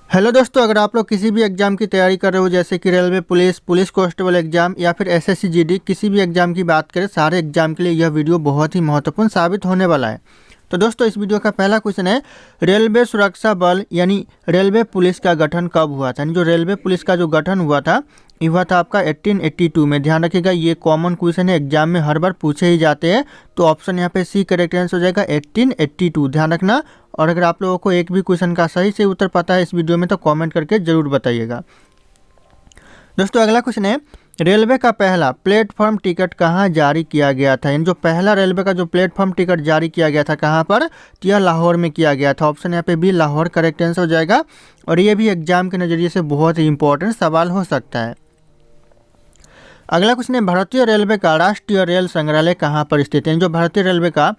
Hello दोस्तों, अगर आप लोग किसी भी एग्जाम की तैयारी कर रहे हो जैसे कि railway police police constable exam या फिर एसएससी जीडी किसी भी एग्जाम की बात करें, सारे एग्जाम के लिए यह वीडियो बहुत ही महत्वपूर्ण साबित होने वाला है। तो दोस्तों, इस वीडियो का पहला क्वेश्चन है, रेलवे सुरक्षा बल यानी रेलवे पुलिस का गठन कब हुआ था। यानी जो रेलवे पुलिस का जो गठन हुआ था ये हुआ था आपका 1882 में। ध्यान रखिएगा, ये कॉमन क्वेश्चन है, एग्जाम में हर बार पूछे ही जाते हैं। तो ऑप्शन यहाँ पे सी करेक्ट आंसर हो जाएगा 1882, ध्यान रखना। और अगर आप लोगों को एक भी क्वेश्चन का सही से उत्तर पता है इस वीडियो में तो कमेंट करके जरूर बताइएगा। दोस्तों, अगला क्वेश्चन है, रेलवे का पहला प्लेटफॉर्म टिकट कहाँ जारी किया गया था। यानी जो पहला रेलवे का जो प्लेटफॉर्म टिकट जारी किया गया था कहाँ पर, तो यह लाहौर में किया गया था। ऑप्शन यहाँ पे भी लाहौर करेक्ट आंसर हो जाएगा। और ये भी एग्जाम के नज़रिए से बहुत ही इंपॉर्टेंट सवाल हो सकता है। अगला क्वेश्चन है, भारतीय रेलवे का राष्ट्रीय रेल संग्रहालय कहाँ पर स्थित है। जो भारतीय रेलवे का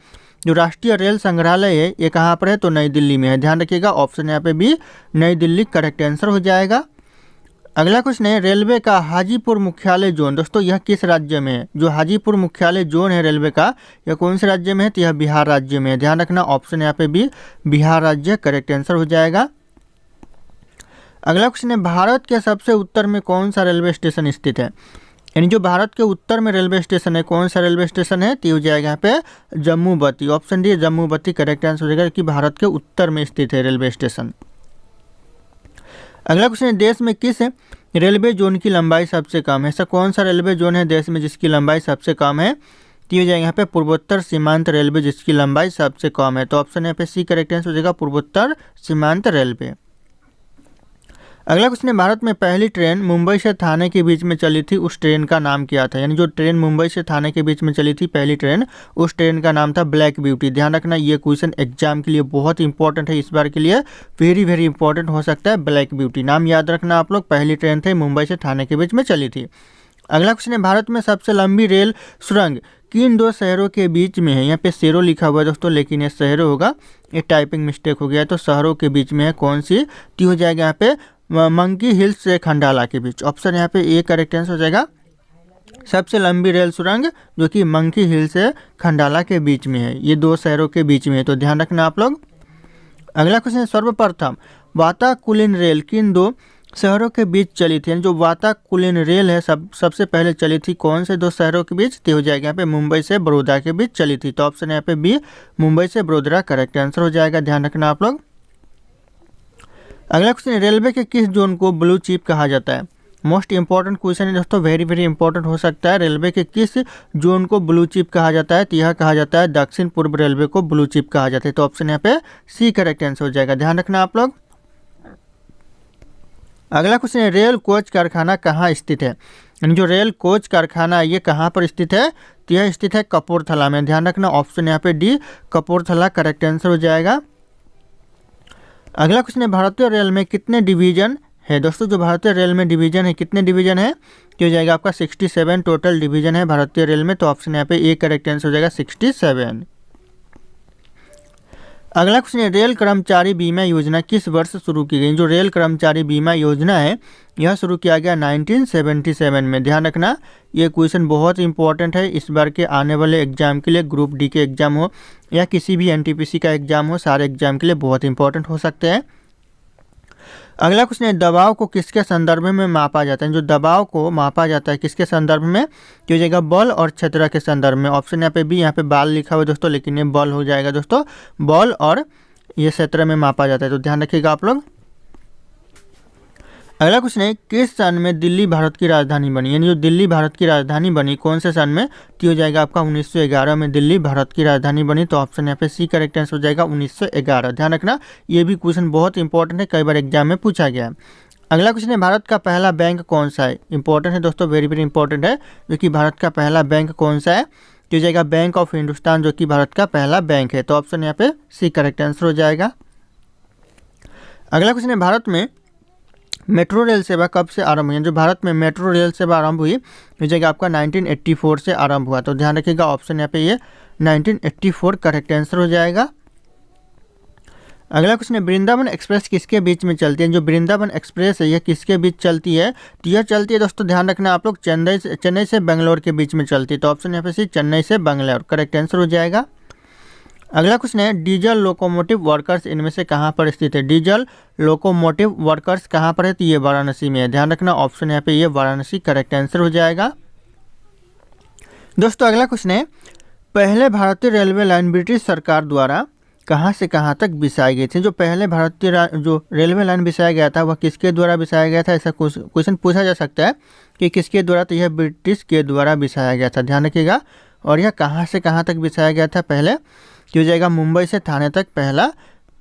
जो राष्ट्रीय रेल संग्रहालय है ये कहाँ पर है, तो नई दिल्ली में है। ध्यान रखिएगा, ऑप्शन यहाँ पे भी नई दिल्ली करेक्ट आंसर हो जाएगा। अगला क्वेश्चन है, रेलवे का हाजीपुर मुख्यालय जोन, दोस्तों यह किस राज्य में है। जो हाजीपुर मुख्यालय जोन है रेलवे का, यह कौन से राज्य में है, तो यह बिहार राज्य में है। ध्यान रखना, ऑप्शन यहाँ पे भी बिहार राज्य करेक्ट आंसर हो जाएगा। अगला क्वेश्चन है, भारत के सबसे उत्तर में कौन सा रेलवे स्टेशन स्थित है। यानी जो भारत के उत्तर में रेलवे स्टेशन है, कौन सा रेलवे स्टेशन है, तो हो जाएगा यहाँ पे जम्मूबती। ऑप्शन डी जम्मूबती करेक्ट आंसर हो जाएगा कि भारत के उत्तर में स्थित है रेलवे स्टेशन। अगला क्वेश्चन है, देश में किस रेलवे जोन की लंबाई सबसे कम है। ऐसा कौन सा रेलवे जोन है देश में जिसकी लंबाई सबसे कम है, तो हो जाएगा यहाँ पे पूर्वोत्तर सीमांत रेलवे जिसकी लंबाई सबसे कम है। तो ऑप्शन यहाँ पे सी करेक्ट आंसर हो जाएगा पूर्वोत्तर सीमांत रेलवे। अगला क्वेश्चन है, भारत में पहली ट्रेन मुंबई से थाने के बीच में चली थी, उस ट्रेन का नाम क्या था। यानी जो ट्रेन मुंबई से थाने के बीच में चली थी पहली ट्रेन, उस ट्रेन का नाम था ब्लैक ब्यूटी। ध्यान रखना, ये क्वेश्चन एग्जाम के लिए बहुत इंपॉर्टेंट है, इस बार के लिए वेरी वेरी इंपॉर्टेंट हो सकता है। ब्लैक ब्यूटी नाम याद रखना आप लोग, पहली ट्रेन थी मुंबई से थाने के बीच में चली थी। अगला क्वेश्चन है, भारत में सबसे लंबी रेल सुरंग किन दो शहरों के बीच में है। यहाँ पे शहरों लिखा हुआ है दोस्तों, लेकिन ये शहरों होगा, ये टाइपिंग मिस्टेक हो गया है। तो शहरों के बीच में है, कौन सी, तो हो जाएगा यहाँ पे मंकी हिल्स से खंडाला के बीच। ऑप्शन यहाँ पे ए करेक्ट आंसर हो जाएगा। सबसे लंबी रेल सुरंग जो कि मंकी हिल से खंडाला के बीच में है, ये दो शहरों के बीच में है, तो ध्यान रखना आप लोग। अगला क्वेश्चन है, सर्वप्रथम वाताकुलिन रेल किन दो शहरों के बीच चली थी। जो वाताकुलिन रेल है सबसे पहले चली थी कौन से दो शहरों के बीच, तो हो जाएगा यहाँ पे मुंबई से बड़ौदा के बीच चली थी। तो ऑप्शन यहाँ पे बी मुंबई से बड़ौदा करेक्ट आंसर हो जाएगा, ध्यान रखना आप लोग। अगला क्वेश्चन है, रेलवे के किस जोन को ब्लू चिप कहा जाता है। मोस्ट इंपॉर्टेंट क्वेश्चन है दोस्तों, वेरी वेरी इंपॉर्टेंट हो सकता है। रेलवे के किस जोन को ब्लू चिप कहा जाता है, तो यह कहा जाता है दक्षिण पूर्व रेलवे को ब्लू चिप कहा जाता है। तो ऑप्शन यहाँ पे सी करेक्ट आंसर हो जाएगा, ध्यान रखना आप लोग। अगला क्वेश्चन है, रेल कोच कारखाना कहाँ स्थित है। यानी जो रेल कोच कारखाना ये कहाँ पर स्थित है, तो यह स्थित है कपूरथला में। ध्यान रखना, ऑप्शन यहाँ पे डी कपूरथला करेक्ट आंसर हो जाएगा। अगला क्वेश्चन है, भारतीय रेल में कितने डिवीजन है। दोस्तों, जो भारतीय रेल में डिवीजन है, कितने डिवीजन है, तो हो जाएगा आपका 67 टोटल डिवीजन है भारतीय रेल में। तो ऑप्शन यहाँ पे ए करेक्ट आंसर हो जाएगा 67। अगला क्वेश्चन है, रेल कर्मचारी बीमा योजना किस वर्ष शुरू की गई। जो रेल कर्मचारी बीमा योजना है यह शुरू किया गया 1977 में। ध्यान रखना, ये क्वेश्चन बहुत इंपॉर्टेंट है इस बार के आने वाले एग्जाम के लिए, ग्रुप डी के एग्जाम हो या किसी भी एनटीपीसी का एग्जाम हो, सारे एग्जाम के लिए बहुत इंपॉर्टेंट हो सकते हैं। अगला क्वेश्चन है, दबाव को किसके संदर्भ में मापा जाता है। जो दबाव को मापा जाता है किसके संदर्भ में, तो हो जाएगा बल और क्षेत्र के संदर्भ में। ऑप्शन यहाँ पे भी, यहाँ पे बाल लिखा हुआ है दोस्तों, लेकिन ये बल हो जाएगा दोस्तों, बल और ये क्षेत्र में मापा जाता है, तो ध्यान रखिएगा आप लोग। अगला क्वेश्चन है, किस सन में दिल्ली भारत की राजधानी बनी। यानी जो दिल्ली भारत की राजधानी बनी कौन से सन में, तो हो जाएगा आपका 1911 में दिल्ली भारत की राजधानी बनी। तो ऑप्शन यहाँ पे सी करेक्ट आंसर हो जाएगा 1911, ध्यान रखना, ये भी क्वेश्चन बहुत इंपॉर्टेंट है, कई बार एग्जाम में पूछा गया है। अगला क्वेश्चन है, भारत का पहला बैंक कौन सा है। इंपॉर्टेंट है दोस्तों, वेरी वेरी इंपॉर्टेंट है, जो कि भारत का पहला बैंक कौन सा है, तो हो जाएगा बैंक ऑफ हिंदुस्तान, जो कि भारत का पहला बैंक है। तो ऑप्शन यहाँ पे सी करेक्ट आंसर हो जाएगा। अगला क्वेश्चन है, भारत में मेट्रो रेल सेवा कब से आरंभ हुई। जो भारत में मेट्रो रेल सेवा आरंभ हुई हो जाएगा आपका 1984 से आरंभ हुआ। तो ध्यान रखिएगा, ऑप्शन यहाँ पे ये 1984 करेक्ट आंसर हो जाएगा। अगला क्वेश्चन है, वृंदावन एक्सप्रेस किसके बीच में चलती है। जो वृंदावन एक्सप्रेस है यह किसके बीच चलती है, तो यह चलती है दोस्तों, ध्यान रखना आप लोग, चेन्नई से बेंगलोर के बीच में चलती है। तो ऑप्शन यहाँ पे सी चेन्नई से बेंगलोर करेक्ट आंसर हो जाएगा। अगला क्वेश्चन है डीजल लोकोमोटिव वर्कर्स इनमें से कहाँ पर स्थित है। डीजल लोकोमोटिव वर्कर्स कहाँ पर है, तो ये वाराणसी में है। ध्यान रखना ऑप्शन यहाँ पे ये वाराणसी करेक्ट आंसर हो जाएगा। दोस्तों अगला क्वेश्चन है पहले भारतीय रेलवे लाइन ब्रिटिश सरकार द्वारा कहाँ से कहाँ तक बिछाई गई थी। जो पहले भारतीय जो रेलवे लाइन बिछाया गया था वह किसके द्वारा बिछाया गया था, ऐसा क्वेश्चन पूछा जा सकता है कि किसके द्वारा, तो यह ब्रिटिश के द्वारा बिछाया गया था। ध्यान रखिएगा। और यह कहाँ से कहाँ तक बिछाया गया था, पहले हो जाएगा मुंबई से थाने तक पहला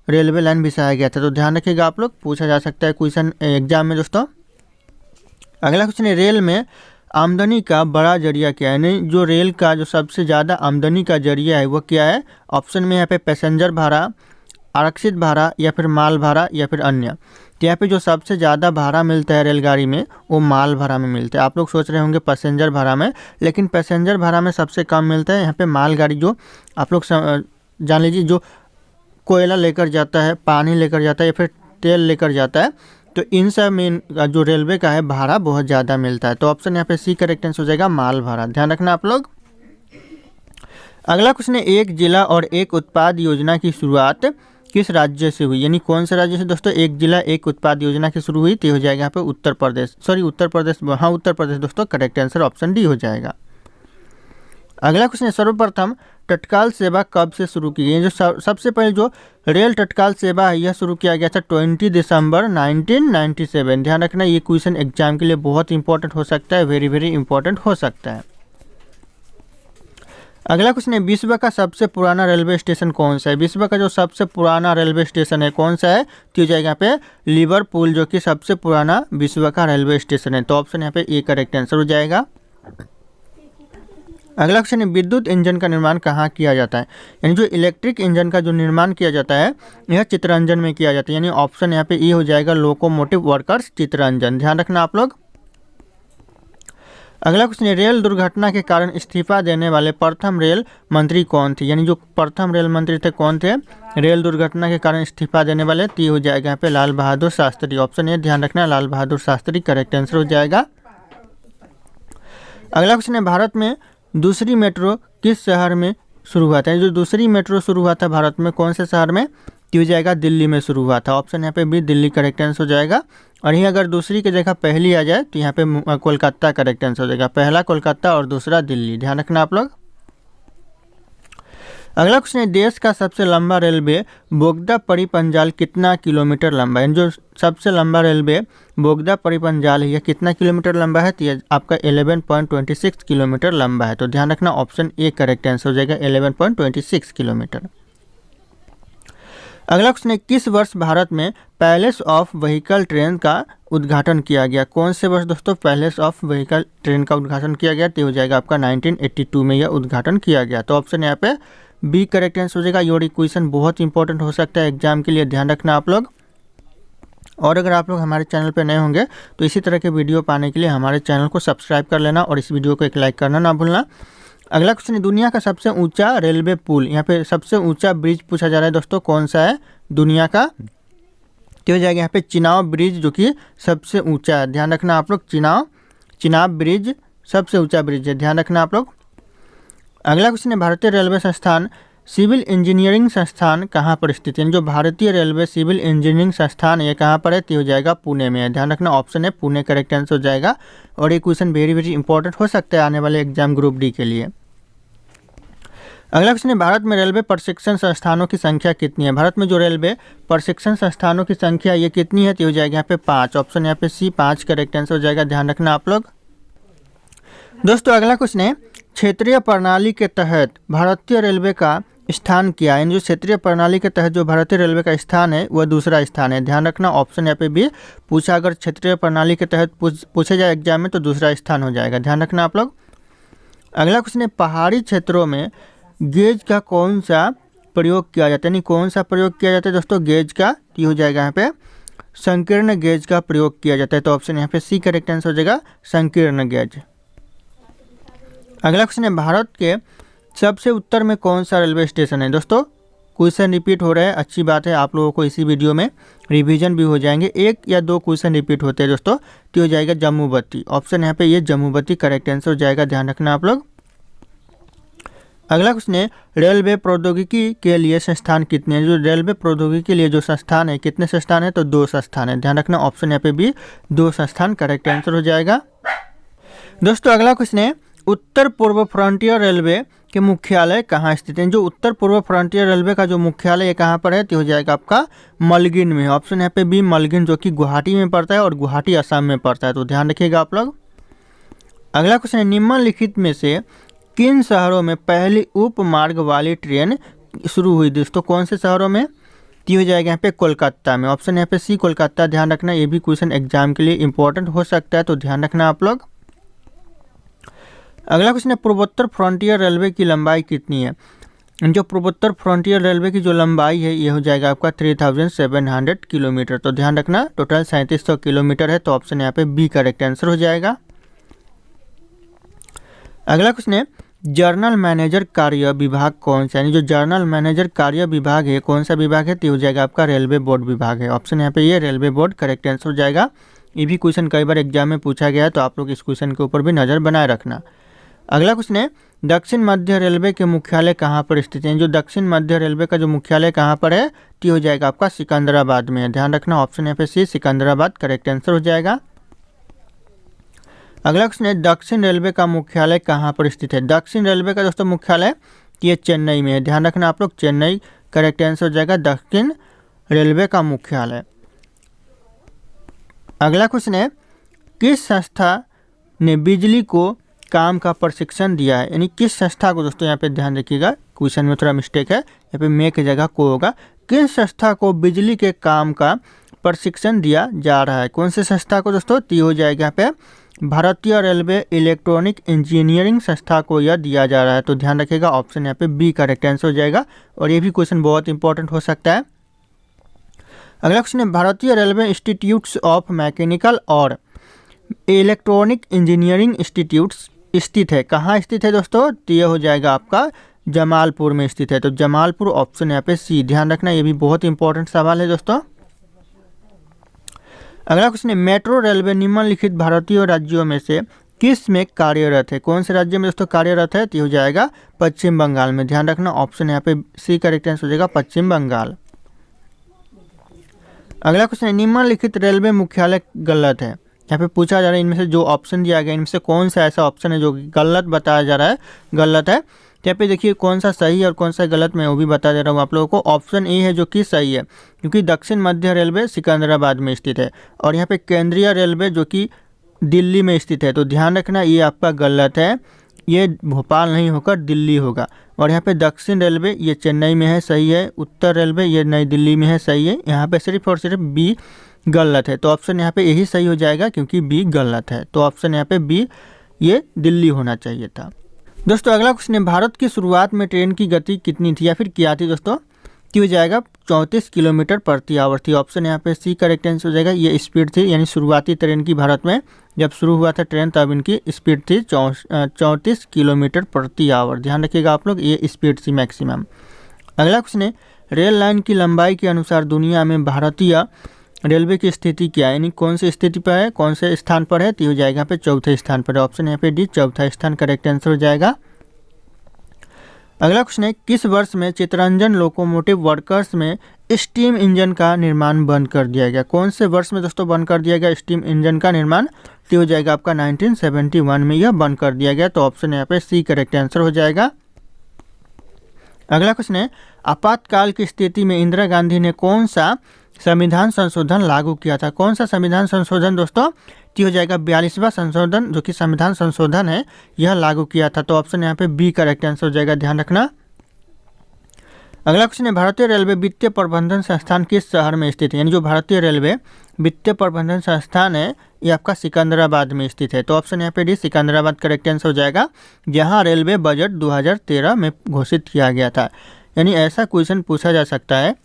रेलवे लाइन बिछाया गया था। तो ध्यान रखिएगा आप लोग, पूछा जा सकता है क्वेश्चन एग्जाम में। दोस्तों अगला क्वेश्चन है रेल में आमदनी का बड़ा जरिया क्या है, यानी जो रेल का जो सबसे ज़्यादा आमदनी का जरिया है वो क्या है। ऑप्शन में यहाँ पे पैसेंजर भाड़ा, आरक्षित भाड़ा या फिर माल भाड़ा या फिर अन्य। तो यहाँ पे जो सबसे ज़्यादा भाड़ा मिलता है रेलगाड़ी में वो माल भाड़ा में मिलता है। आप लोग सोच रहे होंगे पैसेंजर भाड़ा में, लेकिन पैसेंजर भाड़ा में सबसे कम मिलता है। यहाँ पे मालगाड़ी जो आप लोग जान लीजिए जो कोयला लेकर जाता है, पानी लेकर जाता है या फिर तेल लेकर जाता है, तो इन सब में जो रेलवे का है भाड़ा बहुत ज़्यादा मिलता है। तो ऑप्शन यहाँ पे सी करेक्ट आंसर हो जाएगा माल भाड़ा। ध्यान रखना आप लोग। अगला क्वेश्चन है एक जिला और एक उत्पाद योजना की शुरुआत किस राज्य से हुई, यानी कौन से राज्य से। दोस्तों एक जिला एक उत्पाद योजना की शुरू हुई, तो हो जाएगा यहाँ पे उत्तर प्रदेश, उत्तर प्रदेश दोस्तों करेक्ट आंसर ऑप्शन डी हो जाएगा। अगला क्वेश्चन है सर्वप्रथम तत्काल सेवा कब से शुरू की गई। जो सबसे पहले जो रेल तत्काल सेवा है यह शुरू किया गया था 20 दिसंबर 1997। ध्यान रखना ये क्वेश्चन एग्जाम के लिए बहुत इंपॉर्टेंट हो सकता है, वेरी वेरी इंपॉर्टेंट हो सकता है। अगला क्वेश्चन है विश्व का सबसे पुराना रेलवे स्टेशन कौन सा है। विश्व का जो सबसे पुराना रेलवे स्टेशन है कौन सा है, तो हो जाएगा यहाँ पे लिवरपूल, जो कि सबसे पुराना विश्व का रेलवे स्टेशन है। तो ऑप्शन यहाँ पे ए करेक्ट आंसर हो जाएगा। अगला क्वेश्चन है विद्युत इंजन का निर्माण कहाँ किया जाता है, यानी जो इलेक्ट्रिक इंजन का जो निर्माण किया जाता है यह चित्तरंजन में किया जाता है, यानी ऑप्शन यहाँ पे ई हो जाएगा लोकोमोटिव वर्कर्स चित्तरंजन। ध्यान रखना आप लोग। अगला क्वेश्चन है रेल दुर्घटना के कारण इस्तीफा देने वाले प्रथम रेल मंत्री कौन थे, यानी जो प्रथम रेल मंत्री थे कौन थे रेल दुर्घटना के कारण इस्तीफा देने वाले, तो हो जाएगा यहाँ पे लाल बहादुर शास्त्री। ऑप्शन ए ध्यान रखना लाल बहादुर शास्त्री करेक्ट आंसर हो जाएगा। अगला क्वेश्चन है भारत में दूसरी मेट्रो किस शहर में शुरू हुआ था। जो दूसरी मेट्रो शुरू हुआ था भारत में कौन से शहर में, तो हो जाएगा दिल्ली में शुरू हुआ था। ऑप्शन यहाँ पे भी दिल्ली करेक्ट आंसर हो जाएगा। और यहीं अगर दूसरी की जगह पहली आ जाए तो यहाँ पे कोलकाता करेक्ट आंसर हो जाएगा। पहला कोलकाता और दूसरा दिल्ली। ध्यान रखना आप लोग। अगला क्वेश्चन है देश का सबसे लंबा रेलवे बोगदा परिपंजाल कितना किलोमीटर लंबा है। जो सबसे लंबा रेलवे बोगदा परिपंजाल है यह कितना किलोमीटर लंबा है, तो यह आपका 11.26 किलोमीटर लंबा है। तो ध्यान रखना ऑप्शन ए करेक्ट आंसर हो जाएगा 11.26 किलोमीटर। अगला क्वेश्चन है किस वर्ष भारत में पैलेस ऑफ व्हीकल ट्रेन का उद्घाटन किया गया। कौन से वर्ष दोस्तों पैलेस ऑफ व्हीकल ट्रेन का उद्घाटन किया गया, तो हो जाएगा आपका 1982 में यह उद्घाटन किया गया। तो ऑप्शन यहाँ पे बी करेक्ट आंसर हो जाएगा। ये क्वेश्चन बहुत इंपॉर्टेंट हो सकता है एग्जाम के लिए, ध्यान रखना आप लोग। और अगर आप लोग हमारे चैनल पर नए होंगे तो इसी तरह के वीडियो पाने के लिए हमारे चैनल को सब्सक्राइब कर लेना और इस वीडियो को एक लाइक करना ना भूलना। अगला क्वेश्चन है दुनिया का सबसे ऊंचा रेलवे पुल, यहाँ पे सबसे ऊंचा ब्रिज पूछा जा रहा है दोस्तों कौन सा है दुनिया का, तो हो जाएगा यहाँ पे चिनाब ब्रिज जो कि सबसे ऊंचा है। ध्यान रखना आप लोग, चिनाब ब्रिज सबसे ऊंचा ब्रिज है, ध्यान रखना आप लोग। अगला क्वेश्चन है भारतीय रेलवे संस्थान सिविल इंजीनियरिंग संस्थान कहाँ पर स्थित है। जो भारतीय रेलवे सिविल इंजीनियरिंग संस्थान ये कहाँ पर है, तो हो जाएगा पुणे में है। ध्यान रखना ऑप्शन है पुणे करेक्ट आंसर हो जाएगा। और ये क्वेश्चन वेरी वेरी इंपॉर्टेंट हो सकता है आने वाले एग्जाम ग्रुप डी के लिए। अगला क्वेश्चन है भारत में रेलवे प्रशिक्षण संस्थानों की संख्या कितनी है। भारत में जो रेलवे प्रशिक्षण संस्थानों की संख्या ये कितनी है, तो हो जाएगा यहाँ पे 5। ऑप्शन यहाँ पे सी 5 करेक्ट आंसर हो जाएगा। ध्यान रखना आप लोग। दोस्तों अगला क्वेश्चन है क्षेत्रीय प्रणाली के तहत भारतीय रेलवे का स्थान क्या है। जो क्षेत्रीय प्रणाली के तहत जो भारतीय रेलवे का स्थान है वह दूसरा स्थान है। ध्यान रखना ऑप्शन यहाँ पे भी पूछा, अगर क्षेत्रीय प्रणाली के तहत पूछे जाए एग्जाम में तो दूसरा स्थान हो जाएगा। ध्यान रखना आप लोग। अगला क्वेश्चन है पहाड़ी क्षेत्रों में गेज का कौन सा प्रयोग किया जाता है, यानी कौन सा प्रयोग किया जाता है दोस्तों गेज का, तो हो जाएगा यहाँ पे संकीर्ण गेज का प्रयोग किया जाता है। तो ऑप्शन यहाँ पे सी करेक्ट आंसर हो जाएगा संकीर्ण गेज। अगला क्वेश्चन है भारत के सबसे उत्तर में कौन सा रेलवे स्टेशन है। दोस्तों क्वेश्चन रिपीट हो रहा है, अच्छी बात है, आप लोगों को इसी वीडियो में रिवीजन भी हो जाएंगे। 1 या 2 क्वेश्चन रिपीट होते हैं दोस्तों, तो हो जाएगा जम्मूवती। ऑप्शन यहाँ पे ये जम्मूवती करेक्ट आंसर हो जाएगा। ध्यान रखना आप लोग। अगला क्वेश्चन है, रेलवे प्रौद्योगिकी के लिए संस्थान कितने हैं? जो रेलवे प्रौद्योगिकी के लिए जो संस्थान है, कितने संस्थान है? तो 2 संस्थान है। ध्यान रखना, ऑप्शन यहाँ पे भी 2 संस्थान करेक्ट आंसर हो जाएगा। दोस्तों अगला क्वेश्चन है, उत्तर पूर्व फ्रंटियर रेलवे के मुख्यालय कहाँ स्थित है? जो उत्तर पूर्व फ्रंटियर रेलवे का जो मुख्यालय कहाँ पर है, तो हो जाएगा आपका मलगिन में। ऑप्शन यहाँ पे बी मलगिन, जो कि गुवाहाटी में पड़ता है और गुवाहाटी असम में पड़ता है, तो ध्यान रखिएगा आप लोग। अगला क्वेश्चन है, निम्नलिखित में से किन शहरों में पहली उपमार्ग वाली ट्रेन शुरू हुई? दोस्तों कौन से शहरों में? तो हो जाएगा यहाँ पे कोलकाता में। ऑप्शन यहाँ पे सी कोलकाता। ध्यान रखना, ये भी क्वेश्चन एग्जाम के लिए इंपॉर्टेंट हो सकता है, तो ध्यान रखना आप लोग। अगला क्वेश्चन है, पूर्वोत्तर फ्रंटियर रेलवे की लंबाई कितनी है? जो पूर्वोत्तर फ्रंटियर रेलवे की जो लंबाई है, ये हो जाएगा आपका 3700 किलोमीटर। तो ध्यान रखना, टोटल 3700 किलोमीटर है, तो ऑप्शन यहाँ पे बी करेक्ट आंसर हो जाएगा। अगला क्वेश्चन है, जर्नल मैनेजर कार्य विभाग कौन सा है? जो जर्नल मैनेजर कार्य विभाग है, कौन सा विभाग है? तो हो जाएगा आपका रेलवे बोर्ड विभाग है। ऑप्शन यहाँ पे ये रेलवे बोर्ड करेक्ट आंसर हो जाएगा। ये भी क्वेश्चन कई बार एग्जाम में पूछा गया है, तो आप लोग इस क्वेश्चन के ऊपर भी नज़र बनाए रखना। अगला क्वेश्चन है, दक्षिण मध्य रेलवे के मुख्यालय कहाँ पर स्थित है? जो दक्षिण मध्य रेलवे का जो मुख्यालय कहाँ पर है, तो हो जाएगा आपका सिकंदराबाद में है। ध्यान रखना, ऑप्शन यहाँ पे सी सिकंदराबाद करेक्ट आंसर हो जाएगा। अगला क्वेश्चन है, दक्षिण रेलवे का मुख्यालय कहाँ पर स्थित है? दक्षिण रेलवे का दोस्तों मुख्यालय ये चेन्नई में है। ध्यान रखना आप लोग, चेन्नई करेक्ट आंसर हो जाएगा दक्षिण रेलवे का मुख्यालय। अगला क्वेश्चन है, किस संस्था ने बिजली को काम का प्रशिक्षण दिया है? यानी किस संस्था को? दोस्तों यहाँ पे ध्यान रखिएगा, क्वेश्चन में थोड़ा मिस्टेक है, यहाँ पे मे की जगह को होगा। किस संस्था को बिजली के काम का प्रशिक्षण दिया जा रहा है? कौन से संस्था को दोस्तों? तो हो जाएगा यहाँ पे भारतीय रेलवे इलेक्ट्रॉनिक इंजीनियरिंग संस्था को यह दिया जा रहा है, तो ध्यान रखिएगा, ऑप्शन यहाँ पे बी करेक्ट आंसर हो जाएगा। और ये भी क्वेश्चन बहुत इंपॉर्टेंट हो सकता है। अगला क्वेश्चन है, भारतीय रेलवे इंस्टीट्यूट्स ऑफ मैकेनिकल और इलेक्ट्रॉनिक इंजीनियरिंग इंस्टीट्यूट्स स्थित है, कहाँ स्थित है दोस्तों? तो ये हो जाएगा आपका जमालपुर में स्थित है, तो जमालपुर ऑप्शन यहाँ पे सी। ध्यान रखना, ये भी बहुत इंपॉर्टेंट सवाल है दोस्तों। अगला क्वेश्चन है, मेट्रो रेलवे निम्नलिखित भारतीय राज्यों में से किस में कार्यरत है? कौन से राज्य में दोस्तों कार्यरत है? तो हो जाएगा पश्चिम बंगाल में। ध्यान रखना, ऑप्शन यहाँ पे सी करेक्ट आंसर हो जाएगा पश्चिम बंगाल। अगला क्वेश्चन है, निम्नलिखित रेलवे मुख्यालय गलत है। यहाँ पे पूछा जा रहा है, इनमें से जो ऑप्शन दिया गया इनमें से कौन सा ऐसा ऑप्शन है जो गलत बताया जा रहा है, गलत है। यहाँ पे देखिए कौन सा सही है और कौन सा गलत, मैं वो भी बता दे रहा हूँ आप लोगों को। ऑप्शन ए है जो कि सही है, क्योंकि दक्षिण मध्य रेलवे सिकंदराबाद में स्थित है, और यहाँ पे केंद्रीय रेलवे जो कि दिल्ली में स्थित है, तो ध्यान रखना ये आपका गलत है, ये भोपाल नहीं होकर दिल्ली होगा। और यहाँ पे दक्षिण रेलवे ये चेन्नई में है, सही है। उत्तर रेलवे ये नई दिल्ली में है, सही है। यहाँ पे सिर्फ और सिर्फ बी गलत है, तो ऑप्शन यहाँ पे यही सही हो जाएगा, क्योंकि बी गलत है, तो ऑप्शन यहाँ पे बी ये दिल्ली होना चाहिए था। दोस्तों अगला क्वेश्चन है, भारत की शुरुआत में ट्रेन की गति कितनी थी या फिर क्या थी दोस्तों? तो हो जाएगा 34 किलोमीटर प्रति आवर थी। ऑप्शन यहाँ पे सी करेक्ट आंसर हो जाएगा। ये स्पीड थी, यानी शुरुआती ट्रेन की भारत में जब शुरू हुआ था ट्रेन, तब इनकी स्पीड थी 34 किलोमीटर प्रति आवर। ध्यान रखिएगा आप लोग, ये स्पीड थी मैक्सिमम। अगला क्वेश्चन है, रेल लाइन की लंबाई के अनुसार दुनिया में भारतीय रेलवे की स्थिति क्या है? यानी कौन सी स्थिति पर है, कौन से स्थान पर है? तो हो जाएगा यहाँ पे चौथे स्थान पर है। ऑप्शन यहाँ पे डी चौथा स्थान करेक्ट आंसर हो जाएगा। अगला क्वेश्चन है, किस वर्ष में चितरंजन लोकोमोटिव वर्कर्स में स्टीम इंजन का निर्माण बंद कर दिया गया? कौन से वर्ष में दोस्तों बंद कर दिया गया स्टीम इंजन का निर्माण? तो हो जाएगा आपका 1971 में यह बंद कर दिया गया, तो ऑप्शन यहाँ पे सी करेक्ट आंसर हो जाएगा। अगला क्वेश्चन है, आपातकाल की स्थिति में इंदिरा गांधी ने कौन सा संविधान संशोधन लागू किया था? कौन सा संविधान संशोधन दोस्तों? तो हो जाएगा 42वां संशोधन, जो कि संविधान संशोधन है, यह लागू किया था, तो ऑप्शन यहाँ पे बी करेक्ट आंसर हो जाएगा। ध्यान रखना। अगला क्वेश्चन है, भारतीय रेलवे वित्तीय प्रबंधन संस्थान किस शहर में स्थित है? यानी जो भारतीय रेलवे वित्तीय प्रबंधन संस्थान है ये आपका सिकंदराबाद में स्थित है, तो ऑप्शन यहाँ पे डी सिकंदराबाद करेक्ट आंसर हो जाएगा, जहाँ रेलवे बजट 2013 में घोषित किया गया था। यानी ऐसा क्वेश्चन पूछा जा सकता है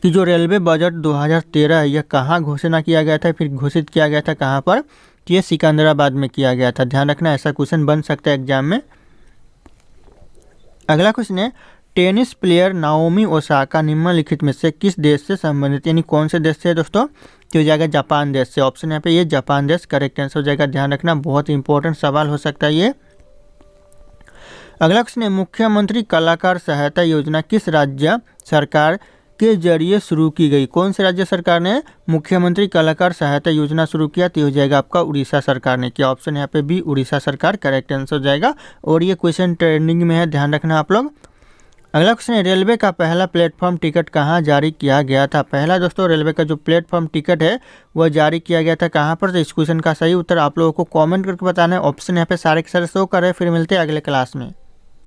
कि जो रेलवे बजट 2013 है यह कहाँ घोषणा किया गया था, फिर घोषित किया गया था कहाँ पर? तो ये सिकंदराबाद में किया गया था। ध्यान रखना, ऐसा क्वेश्चन बन सकता है एग्जाम में। अगला क्वेश्चन है, टेनिस प्लेयर नाओमी ओसाका निम्नलिखित में से किस देश से संबंधित, यानी कौन से देश से दोस्तों? तो हो जाएगा जापान देश से। ऑप्शन यहाँ पे ये जापान देश करेक्ट आंसर हो जाएगा। ध्यान रखना, बहुत इंपॉर्टेंट सवाल हो सकता है ये। अगला क्वेश्चन है, मुख्यमंत्री कलाकार सहायता योजना किस राज्य सरकार के जरिए शुरू की गई? कौन से राज्य सरकार ने मुख्यमंत्री कलाकार सहायता योजना शुरू किया? तो हो जाएगा आपका उड़ीसा सरकार ने किया। ऑप्शन यहाँ पे बी उड़ीसा सरकार करेक्ट आंसर हो जाएगा। और ये क्वेश्चन ट्रेंडिंग में है, ध्यान रखना आप लोग। अगला क्वेश्चन है, रेलवे का पहला प्लेटफॉर्म टिकट कहाँ जारी किया गया था? पहला दोस्तों रेलवे का जो प्लेटफॉर्म टिकट है वह जारी किया गया था कहाँ पर? तो इस क्वेश्चन का सही उत्तर आप लोगों को कमेंट करके बताना है। ऑप्शन यहाँ पे सारे के सारे शो कर रहे हैं। फिर मिलते हैं अगले क्लास में।